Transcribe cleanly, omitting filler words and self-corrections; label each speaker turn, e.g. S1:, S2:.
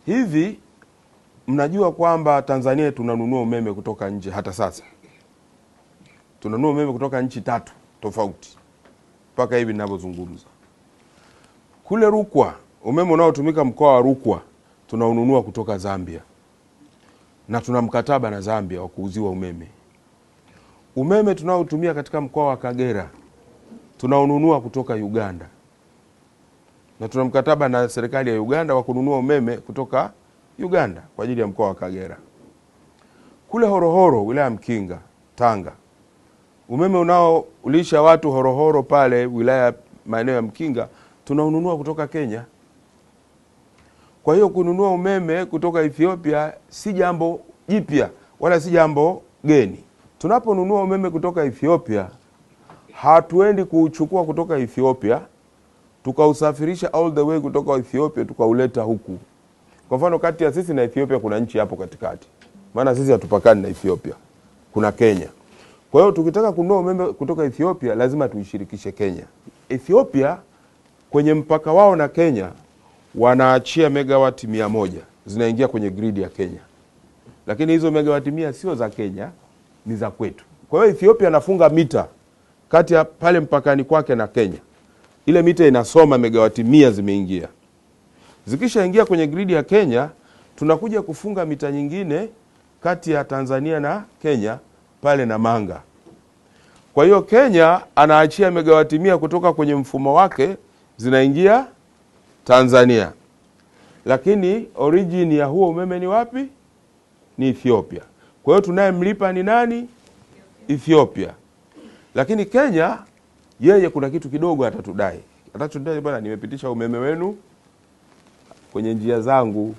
S1: Hivi mnajua kwamba Tanzania tunanunua umeme kutoka nje hata sasa? Tunanunua umeme kutoka nchi 3 tofauti mpaka hivi ninavyozungumza. Kule Rukwa, umeme unaotumika mkoa wa Rukwa tunaununua kutoka Zambia. Na tuna mkataba na Zambia wa kuuziwa umeme. Umeme tunaotumia katika mkoa wa Kagera tunaununua kutoka Uganda. Na tuna mkataba na serikali ya Uganda wa kununua umeme kutoka Uganda kwa ajili ya mkoa wa Kagera. Kule Horohoro, wilaya Mkinga, Tanga, umeme unaolisha watu Horohoro pale wilaya maeneo ya Mkinga tunaununua kutoka Kenya. Kwa hiyo kununua umeme kutoka Ethiopia si jambo jipya wala si jambo geni. Tunaponunua umeme kutoka Ethiopia, hatuendi kuuchukua kutoka Ethiopia tukausafirisha all the way kutoka Ethiopia tukauleta huku. Kwa mfano kati ya sisi na Ethiopia kuna nchi hapo katikati. Maana sisi hatupakani na Ethiopia. Kuna Kenya. Kwa hiyo tukitaka kununua umeme kutoka Ethiopia lazima tuishirikishe Kenya. Ethiopia kwenye mpaka wao na Kenya wanaachia megawati 100 zinaingia kwenye grid ya Kenya. Lakini hizo megawati 100 sio za Kenya, ni za kwetu. Kwa hiyo Ethiopia anafunga mita kati ya pale mpakani kwake na Kenya. Ile mita inasoma megawati 100 zimeingia. Zikishaingia kwenye grid ya Kenya, tunakuja kufunga mita nyingine kati ya Tanzania na Kenya pale na Manga. Kwa hiyo Kenya anaachia megawati 100 kutoka kwenye mfumo wake zinaingia Tanzania. Lakini origin ya huo umeme ni wapi? Ni Ethiopia. Kwa hiyo tunayemlipa ni nani? Ethiopia. Lakini Kenya yeye kuna kitu kidogo atatudai. Atatudai bwana, nimepitisha umeme wenu kwenye njia zangu.